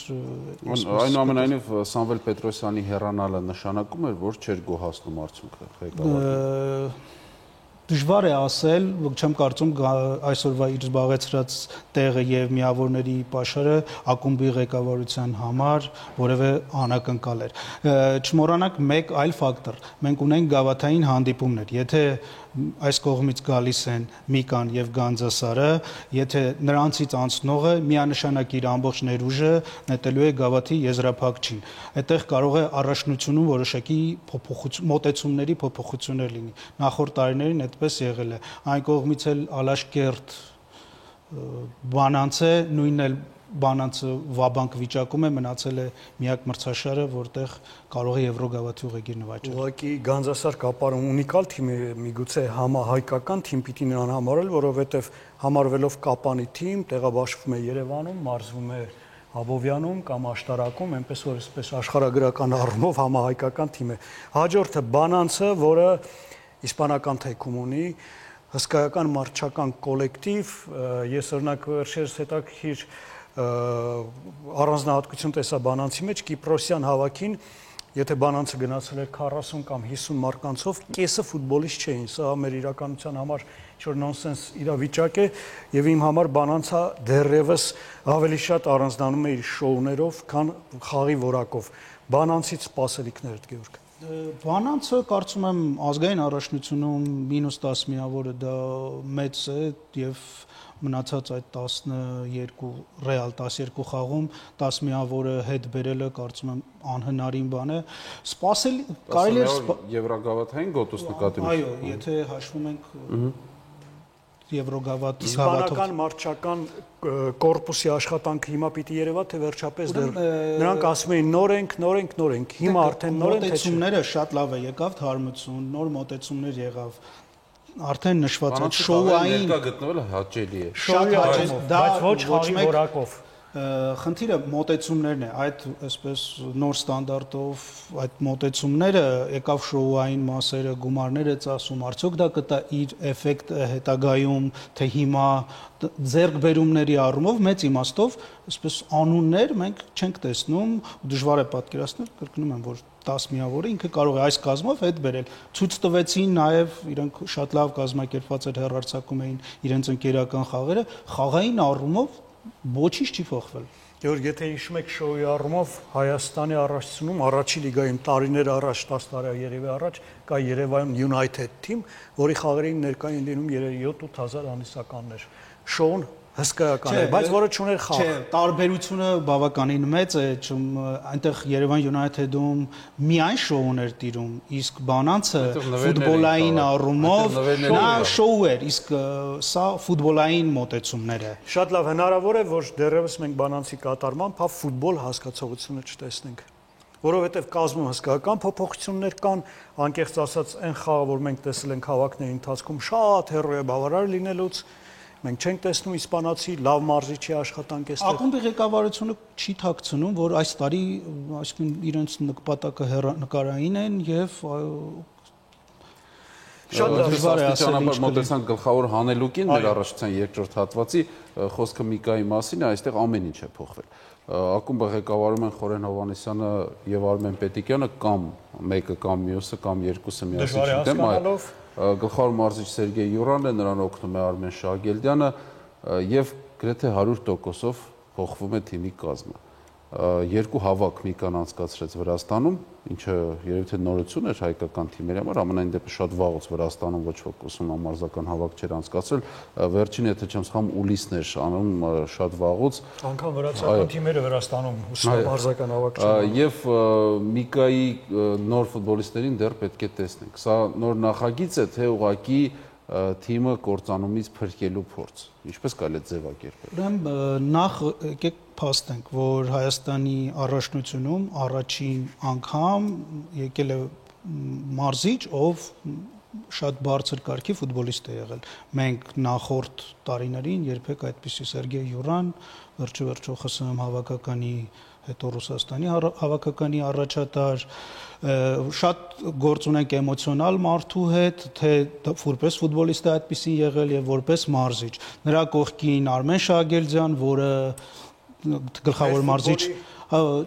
այնուամենայնիվ Սամվել Պետրոսյանի հեռանալը նշանակում էր, որ չէր գոհացնում արդյունքը ղեկավարը։ Դժվար է ասել, չեմ կարծում այսօրվա իր զբաղեցրած տեղը եւ միավորների պաշարը ակումբի ղեկավարության համար որևէ անակնկալ էր։ Չմոռանանք մեկ այլ ֆակտոր։ Մենք ունենք գավաթային հանդիպումներ։ Եթե այս կողմից գալիս են Միկան եւ Գանձասարը, եթե նրանցից անցնողը միանշանակ իր ամբողջ ներուժը նետելու է գավաթի եզրափակչին, այդտեղ կարող է առաջնությունում որոշակի մոտեցումների փոփոխություններ լինի։ Նախորդ տարիներին այդպես եղել է։ Այն կողմից էլ Ալաշկերտ Բանանցը նույնն էլ Բանանցը վաբանկ վիճակում է, մնացել է միակ մրցաշարը, որտեղ կարող է Եվրոգավաթի ուղեգիր նվաճել։ Ուղղակի Գանձասար Կապարը ունիկալ թիմ է, միգուցե համահայկական թիմ պիտի նրան համարել, որովհետև համարվելով Կապանի թիմ, տեղաբաշխվում է Երևանում, մարզվում է Աբովյանում կամ Աշտարակում, այնպես որ այսպես աշխարհագրական առումով համահայկական թիմ է։ Հաջորդը Բանանցը, որը իսպանական թեկում ունի, հսկայական մարզչական կոլեկտիվ, ես օրինակ վերջերս հետաքրքիր առանձնահատկություն տեսա Բանանցի մեջ, Կիպրոսյան հավաքին, եթե Բանանցը գնացել էր 40 կամ 50 մարկանցով, կեսը ֆուտբոլիստ չէին, սա մեր իրականության համար ինչ-որ նոնսենս իրավիճակ է, եւ իմ համար Բանանցը դեռևս ավելի շատ առանձնանում է իր շոուներով, քան խաղի որակով։ Բանանցից սպասելիքներդ, Գևորգ։ Բանանցը կարծում եմ ազգային առաջնությունում -10 միավորը դա մեծ է եւ մնացած այդ 12 ռեալ 12 խաղում 10 միավորը հետ բերելը կարծում եմ անհնարին բան է։ Սպասել կարելի է Եվրոգավաթային գոտուս նկատի ունի։ Այո, եթե հաշվում ենք Եվրոգավաթ իսպանական մարզչական կորպուսի աշխատանքը հիմա պիտի երևա, թե վերջապես դեռ նրանք ասում էին նոր ենք, հիմա արդեն նոր են, թե մոտեցումները շատ լավ է եկավ թարմություն, նոր մոտեցումներ եղավ։ արդեն նշված այդ Շոուային շոուային ներկա գտնվելը հաճելի է։ շատ հաճելի, բայց ոչ խաղի որակով։ Խնդիրը մոտեցումներն է, այդ այսպես նոր ստանդարտով այդ մոտեցումները եկավ շոուային մասերը, գումարները ծախսում, արդյոք դա կտա իր էֆեկտը հետագայում, թե հիմա ձեռքբերումների առումով մեծ իմաստով, այսպես անուններ մենք չենք տեսնում, դժվար է պատկերացնել, կրկնում եմ, որ 10 միավորը ինքը կարող է այս կազմով հետ բերել։ Ցույց տվեցին նաև իրենք շատ լավ կազմակերպված էր հեռարձակում էին իրենց ընկերական խաղերը, խաղային առումով ոչինչ չի փոխվել։ Գեորգ, եթե հիշում եք շոուի առումով Հայաստանի առաջացնում առաջի լիգայում տարիներ առաջ 10 տարի երևի առաջ կա Երևանում United team, որի խաղերին ներկա էին լինում 7-8000 անիսականներ։ Շոուն հսկայական է, բայց որը չուներ խաղ։ Չէ, տարբերությունը բավականին մեծ է, այնտեղ Երևան United-ում միայն շոուներ տիրում, իսկ բանանցը ֆուտբոլային առումով նա շոու էր, իսկ սա ֆուտբոլային մոտեցումներ է։ Շատ լավ, հնարավոր է, որ դեռևս մենք բանանցի կատարմամբ հա ֆուտբոլ հասկացողությունը չտեսնենք, որովհետև կազմում հսկայական փոփոխություններ կան, անկեղծ ասած, այն խաղը, որ մենք տեսել ենք հավաքների ընթացքում, շատ հեռու է բավարար լինելուց։ Մենք չենք տեսնում իսպանացի լավ մարզիչի աշխատանք էստեղ։ Ակումբի ղեկավարությունը չի ཐակցնում, որ այս տարի, այսինքն իրենց նպատակը հեռանկարային են եւ շատ դժվար մոտեցանք գլխավոր հանելուկին մեր առաջացան երկրորդ հատվածի խոսքը Միկայի մասին է, այստեղ ամեն ինչ է փոխվել։ Ակումբը ղեկավարում են Խորեն Հովհաննիսյանը եւ Արմեն Պետիկյանը կամ մեկը կամ մյուսը կամ երկուսը միասին չգիտեմ, գլխավոր մարզիչ Սերգեյ Յուրան է, նրան օգնում է Արմեն Շահագելդյանը եւ գրեթե 100%-ով փոխվում է թիմի կազմը։ Երկու հավաք Միկան անցկացրեց Վրաստանում, ինչը երևի թե նորություն էր հայկական թիմերի համար, ամենայն դեպս շատ վաղուց Վրաստանում ոչ ոք ուսումնամարզական հավաք չէր անցկացրել, վերջին եթե չեմ սխալվում ուլիսն էր անում շատ վաղուց, անգամ վրացական թիմերը Վրաստանում ուսումնամարզական հավաք չեն։ Եվ Միկայի նոր ֆուտբոլիստերին դեռ պետք է տեսնենք։ Սա նոր նախագիծ է, թե ուղղակի թիմը կործանումից փրկելու փորձ։ Ինչպես կարելի է ձևակերպել։ Ուրեմն նախ եկեք փաստենք, որ Հայաստանի առաջնությունում առաջին անգամ եկել է մարզիչ, ով շատ բարձր կարգի ֆուտբոլիստ է եղել։ Մենք նախորդ տարիներին երբեք այդպիսի Սերգեյ Յուրան, վերջո ԽՍՀՄ հավաքականի հետո Ռուսաստանի հավաքականի առաջատար, շատ գործ ունենք էմոցիոնալ մարդու հետ, թե որպես ֆուտբոլիստ է այդպեսին եղել եւ որպես մարզիչ։ Նրա կողքին Արմեն Շահագելդյան, որը գլխավոր մարզիչ,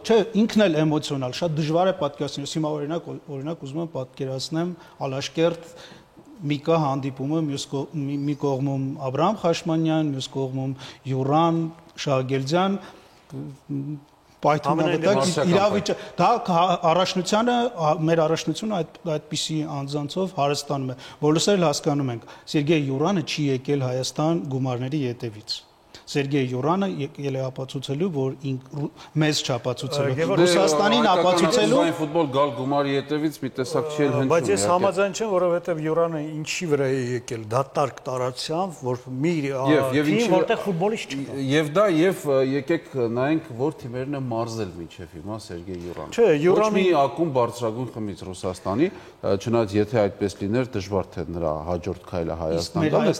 չէ, ինքն էլ էմոցիոնալ, շատ դժվար է պատկերացնել։ Հիմա օրինակ ուզում եմ պատկերացնեմ Ալաշկերտ Միկա հանդիպումը, մի կողմում Աբրահամ Խաշմանյան, մյուս կողմում Յուրան, Շահագելդյան, դա առաջնությանը մեր առաջնությունը այդպիսի անձանցով հարստանում է, բոլորս էլ հասկանում ենք, Սերգեյ Յուրանը չի եկել Հայաստան գումարների ետևից։ Սերգեյ Յուրանը եկել է ապացուցելու, որ մեզ չապացուցելու, Ռուսաստանին ապացուցելու ֆուտբոլ գալ գումարի ետևից մի տեսակ չի հնչում։ Բայց ես համաձայն չեմ, որովհետև Յուրանը ինչի վրա է եկել, դատարկ տարածությամբ, որ մի թիմ, որտեղ ֆուտբոլիստ չկա։ Եվ դա եւ եկեք նայենք, որ թիմերն են մարզել մինչեւ հիմա Սերգեյ Յուրանը։ Չէ, Յուրանը ոչ մի ակումբ բարձրագույն խմբից Ռուսաստանի, չնայած եթե այդպես լիներ, դժվար թե նրա հաջորդ քայլը Հայաստան գալը,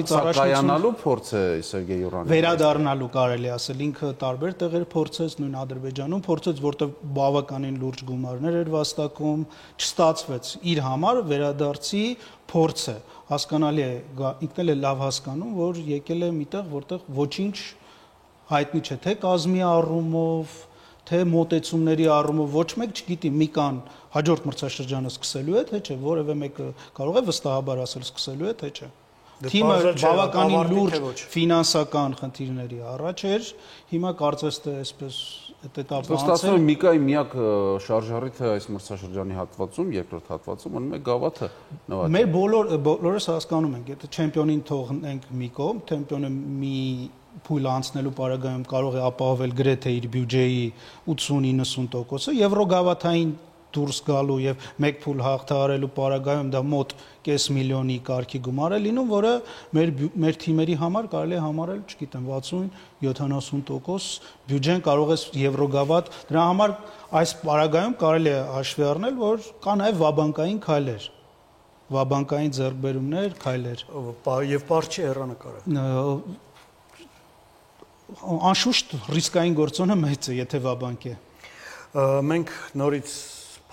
սա կայանալու փորձ է Սերգեյ Յուրանը։ Վերադառնալու կարելի ասել, ինքը տարբեր տեղեր փորձեց, նույն Ադրբեջանում փորձեց, որտեղ բավականին լուրջ գումարներ էր վաստակում, չստացվեց։ Իր համար վերադարձի փորձ է։ Հասկանալի է, ինքն էլ է լավ հասկանում, որ եկել է միտեղ, որտեղ ոչինչ հայտնի չէ, թե կազմի առումով, թե մոտեցումների առումով, ոչ մեկ չգիտի Միկան հաջորդ մրցաշրջանը սկսելու է, թե չէ, որևէ մեկը կարող է վստահաբար ասել սկսելու է, թե չէ։ Թիմը բավականին լուրջ ֆինանսական խնդիրների առաջ էր, հիմա կարծես թե այսպես էտապը ստացվում է Միկայի միակ շարժառիթը այս մրցաշրջանի հատվածում, երկրորդ հատվածում մնում է գավաթը նվաճել։ Մեր բոլորս հասկանում ենք, եթե չեմպիոնին թողնենք մի կողմ, չեմպիոնը մի փուլ անցնելու պարագայում կարող է ապահովել գրեթե իր բյուջեի 80-90%-ը, Եվրոգավաթային դուրս գալու եւ մեկ փուլ հաղթահարելու պարագայում դա մոտ կես միլիոնի կարգի գումար է լինում, որը մեր թիմերի համար կարելի է համարել, չգիտեմ, 60-70% բյուջեն կարող է Եվրոգավաթ, դրա համար այս պարագայում կարելի է հաշվի առնել, որ կա նաեւ վաբանկային քայլեր։ վաբանկային ձեռքբերումներ, քայլեր։ Եվ բարձ չի հեռանկարը։ Անշուշտ ռիսկային գործոնը մեծ է, եթե վաբանկ է։ Մենք նորից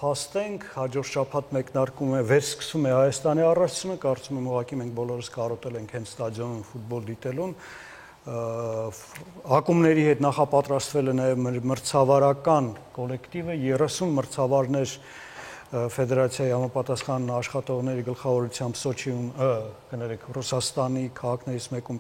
փաստենք, հաջորդ շաբաթ մեկնարկում է, վերսկսում է Հայաստանի առաջնությունը, կարծում եմ ուղղակի մենք բոլորս կարոտել ենք հենց ստադիոնում ֆուտբոլ դիտելուն։ Ակումբների հետ նախապատրաստվել է նաև մրցավարական կոլեկտիվը, 30 մրցավարներ Ֆեդերացիայի համապատասխան աշխատողների գլխավորությամբ Սոչիում, կներեք, Ռուսաստանի քաղաքներից մեկում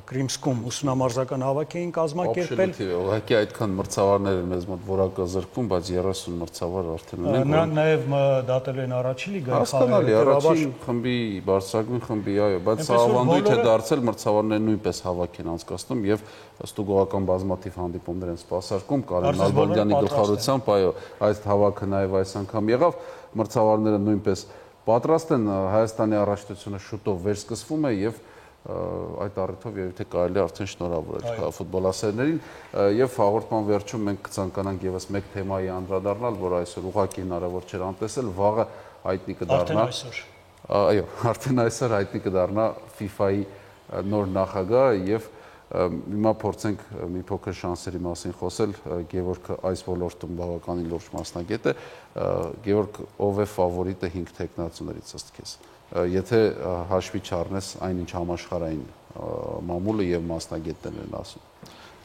Կրիմսկում ուսումնամարզական հավաք էին կազմակերպել։ Ուղղակի այդքան մրցավարներ են մեզ մոտ որակը զրկվում, բայց 30 մրցավար արդեն ունենք։ Նա նաև դատելու են առաջին լիգայի հասկանալի, առաջին խմբի, բարձրագույն խմբի, այո, բայց սա ավանդույթ է դարձել, մրցավարները նույնպես հավաք են անցկացնում եւ ստուգողական բազմաթիվ հանդիպումներ են սպասարկում Կարեն Նալբանդյանի գլխավորությամբ, այո, այս հավաքը նաև այս անգամ եղավ, մրցավարները նույնպես պատրաստ են, Հայաստանի առաջնությունը շուտով վերսկսվում է եւ այդ առիթով եւ թե կարելի արդեն շնորհավորել ֆուտբոլասերներին եւ հաղորդման վերջում մենք կցանկանանք եւս մեկ թեմայի անդրադառնալ, որ այսօր ուղղակի հնարավոր չէր անտեսել, վաղը հայտնի կդառնա։ Այո, արդեն այսօր հայտնի կդառնա FIFA-ի նոր նախագահը եւ հիմա փորձենք մի փոքր շանսերի մասին խոսել, Գևորգը այս ոլորտում բավականին լուրջ մասնագետ է, Գևորգ, ով է ֆավորիտը 5 տեխնացուներից ըստ քեզ, եթե հաշվի չառնես այնինչ համաշխարհային մամուլը եւ մասնագետներն են ասում։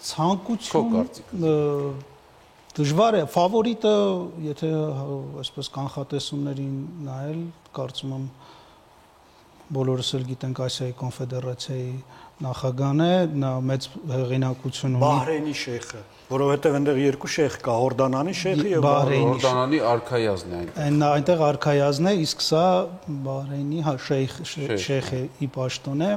Ցանկություն դժվար է, ֆավորիտը, եթե այսպես կանխատեսումներին նայել, կարծում եմ բոլորս էլ գիտենք Ասիայի կոնֆեդերացիայի նախագահն է, նա մեծ հեղինակություն ունի։ Բահրեյնի շեյխը, որովհետև այնտեղ երկու շեյխ կա, Հորդանանի շեյխը եւ Հորդանանի արքայազնն է այնտեղ։ Նա այնտեղ արքայազն է, իսկ սա Բահրեյնի շեյխի պաշտոն է։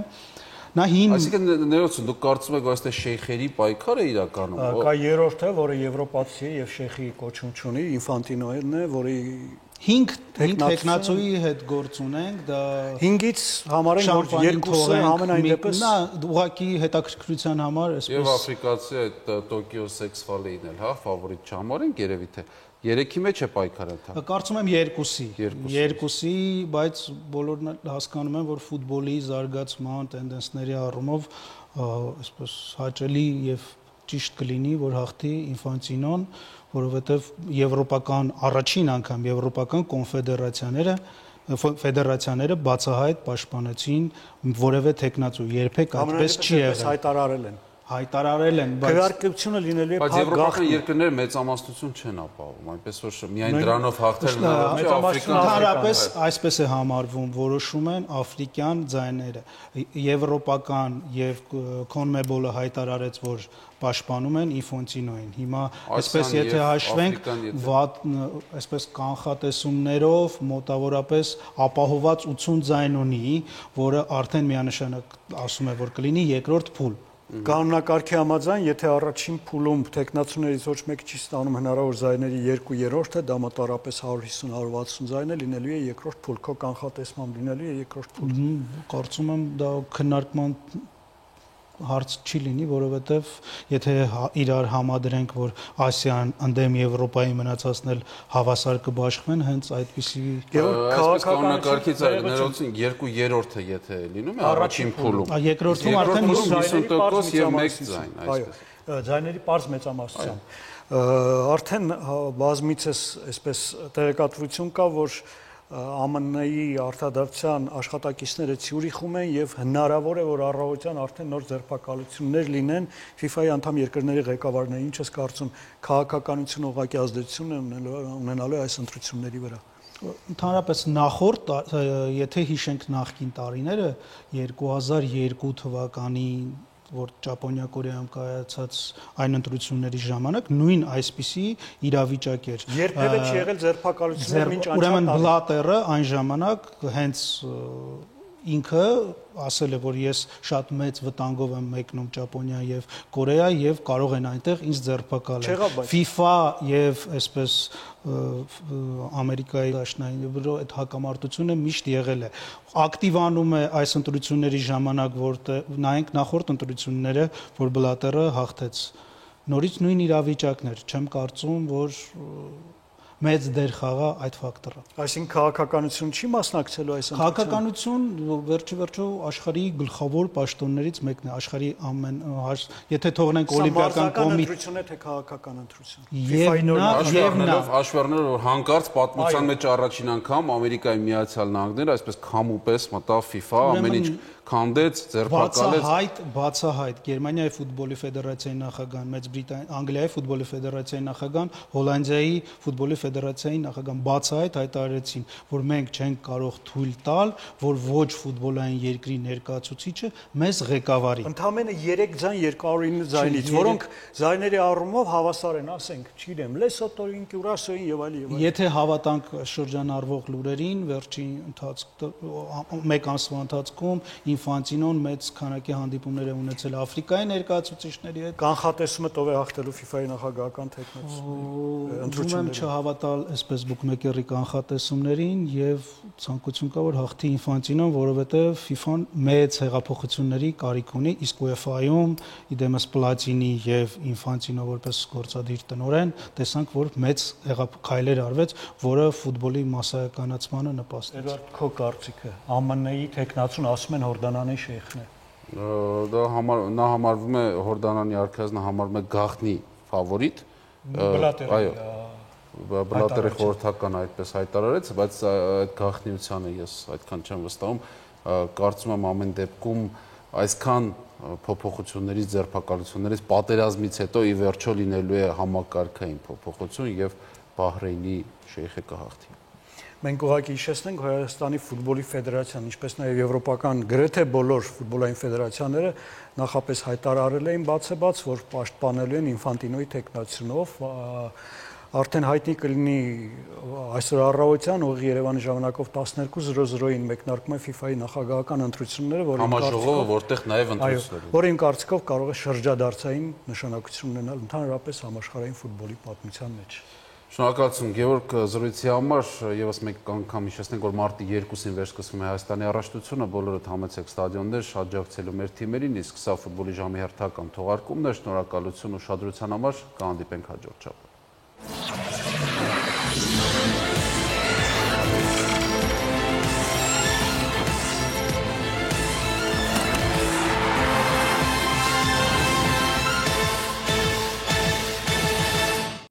Նա հին Այսինքն ներողություն, դուք կարծում եք, որ այստեղ շեյխերի պայքար է իրականում։ Կա երրորդը, որը եվրոպացի է եւ շեյխի կոչում չունի, Ինֆանտինոն է, որի 5 տեխնացուի հետ գործ ունենք, դա 5-ից համարենք, որ երկուսը ամենայն դեպս նա ուղղակի հետաքրքրության համար, այսպես Եվ աֆրիկացի այդ Տոկիո Սեքսվալեին էլ, հա, ֆավորիտ չհամարենք երևի թե 3-ի մեջ է պայքարը դա։ Կարծում եմ երկուսի, բայց բոլորն հասկանում են, որ ֆուտբոլի զարգացման տենդենսների առումով այսպես հաճելի եւ ճիշտ կլինի, որ հաղթի Ինֆանտինոն, որովհետեւ եվրոպական առաջին անգամ եվրոպական ֆեդերացիաները բացահայտ պաշտպանեցին որևէ տեխնացու, երբեք այդպես չի եղել։ Հայտարարել են, բայց քվեարկությունը լինելու է բայց եվրոպական երկրները մեծամասնություն չեն ապահովում, այնպես որ միայն դրանով հաղթել Ընդհանրապես այսպես է համարվում, որոշում են աֆրիկյան ձայները։ Եվրոպական եւ CONMEBOL-ը հայտարարեց, որ պաշտպանում են Ինֆանտինոին։ Հիմա այսպես եթե հաշվենք, այսպես կանխատեսումներով մոտավորապես ապահոված 80 ձայն ունի, որը արդեն միանշանակ ասում է, որ կլինի երկրորդ փուլ։ Կանոնակարգի համաձայն, եթե առաջին փուլում տեխնացուներից ոչ մեկը չի ստանում հնարավոր ձայների 2/3-ը, դա մոտավորապես 150-160 ձայն է, լինելու է երկրորդ փուլ, քո կանխատեսմամբ լինելու է երկրորդ փուլ։ Կարծում եմ դա քննարկման հարց չի լինի, որովհետև եթե իրար համադրենք, որ Ասիան ընդդեմ Եվրոպայի մնացածն էլ հավասար կբաշխվեն, հենց այդպիսի այսպես կանոնակարգից ներողություն 2/3-ը եթե լինում է առաջին փուլում, երկրորդում արդեն 50% եւ 1 ձայն, այսպես։ Ձայների պարզ մեծամասնությամբ։ Արդեն բազմիցս այսպես տեղեկատվություն կա, որ ԱՄՆ-ի արտադարձության աշխատակիցները Ցյուրիխում են եւ հնարավոր է, որ առավոտյան արդեն նոր ձերբակալություններ լինեն FIFA-ի անդամ երկրների ղեկավարների, ինչ ես կարծում, քաղաքականությունը ուղղակի ազդեցություն ունենալու է այս ընտրությունների վրա։ Ընդհանրապես նախորդ, եթե հիշենք նախկին տարիները, 2002 թվականի որ Ճապոնիա-Կորեայում կայացած այն ընտրությունների ժամանակ նույն այսպիսի իրավիճակ էր։ Երբևէ չի եղել ձերբակալություններ մինչ անցյալ Ուրեմն Բլատերը այն ժամանակ հենց ինքը ասել է, որ ես շատ մեծ վտանգով եմ մեկնում Ճապոնիա եւ Կորեա եւ կարող են այնտեղ ինձ ձերբակալել։ FIFA եւ այսպես Ամերիկայի դաշնային բյուրո այդ հակամարտությունը միշտ եղել է։ Ակտիվանում է այս ընտրությունների ժամանակ, որտեղ նայենք նախորդ ընտրությունները, որ Բլատերը հաղթեց։ Նորից նույն իրավիճակներ, չեմ կարծում, որ մեծ դեր խաղա այդ ֆակտորը։ Այսինքն քաղաքականություն չի մասնակցելու այս Քաղաքականություն վերջիվերջո աշխարհի գլխավոր պաշտոններից մեկն է, աշխարհի ամեն եթե թողնենք օլիմպիական կոմիտեն թե քաղաքական ընտրություն։ Հաշվառնելով որ հանկարծ պատմության մեջ առաջին անգամ Ամերիկայի Միացյալ Նահանգները այսպես քամուպես մտավ FIFA, ամեն ինչ քանդեց, ձերբակալեց։ Բացահայտ Գերմանիայի ֆուտբոլի ֆեդերացիայի նախագահան, Մեծ Բրիտանիայի, Անգլիայի ֆուտբոլի ֆեդերացիայի նախագահան, Հոլանդիայի ֆուտբոլի ֆեդերացիայի նախագահան բացահայտ հայտարարեցին, որ մենք չենք կարող թույլ տալ, որ ոչ ֆուտբոլային երկրի ներկայացուցիչը մեզ ղեկավարի։ Ընդամենը 3 ձայն 209 ձայնից, որոնք ձայների առումով հավասար են, ասենք, չգիտեմ, Լեսոտոյին, Կյուրասոյին եւ այլն։ Եթե հավատանք շրջանառվող լուրերին, վերջին մեկ ամսվա ընթացքում Ինֆանտինոն մեծ քանակի հանդիպումներ է ունեցել Աֆրիկայի ներկայացուցիչների հետ։ Կանխատեսումը տով է հաղթելու FIFA-ի նախագահական թեկնածուների ընտրությունները։ Չեմ չհավատալ այսպես բուկմեկերի կանխատեսումներին եւ ցանկություն կա որ հաղթի Ինֆանտինոն, որովհետեւ FIFA-ն մեծ հեղափոխությունների կարիք ունի, իսկ UEFA-ում իդեմս Պլատինի եւ Ինֆանտինո որպես գործադիր տնօրեն տեսանք որ մեծ քայլեր արվեց, որը ֆուտբոլի մասսայականացմանը նպաստեց։ Էդվարդ, քո կարծիքը ԱՄՆ-ի թեկնածուն ասում են Հորդանանի շեյխն է։ Նա համարվում է Հորդանանի արքայազնը համարվում է գաղտնի ֆավորիտ։ Այո, Բլատերի խորհրդական այդպես հայտարարեց, բայց այդ գաղտնիությանը ես այդքան չեմ վստահում, կարծում եմ ամեն դեպքում այսքան փոփոխություններից, ձերբակալություններից, պատերազմից հետո ի վերջո լինելու է համակարգային փոփոխություն եւ Բահրեյնի շեյխը կհաղթի։ Մենք ուղղակի հիշեցնենք Հայաստանի ֆուտբոլի ֆեդերացիան, ինչպես նաև եվրոպական գրեթե բոլոր ֆուտբոլային ֆեդերացիաները նախապես հայտարարել էին բացեբաց, որ պաշտպանելու են Ինֆանտինոյի թեկնածությունով, արդեն հայտնի կլինի այսօր առավոտյան ուղիղ Երևանի ժամանակով 12:00-ին մեկնարկում է FIFA-ի նախագահական ընտրությունները, որտեղ նաև ընտրություններ, որին կարծիքով կարող է շրջադարձային նշանակություն ունենալ ընդհանրապես համաշխարհային ֆուտբոլի պատմության մեջ։ Շնորհակալություն Գևորգ զրույցի համար, եւս մեկ անգամ հիշեցնենք, որ մարտի 2-ին վերսկսվում է Հայաստանի առաջնությունը, բոլորդ համեցեք ստադիոններ, աջակցելու մեր թիմերին, իսկ սա ֆուտբոլի ժամի հերթական թողարկումն է, շնորհակալություն ուշադրության համար, կհանդիպենք հաջորդ շաբաթ։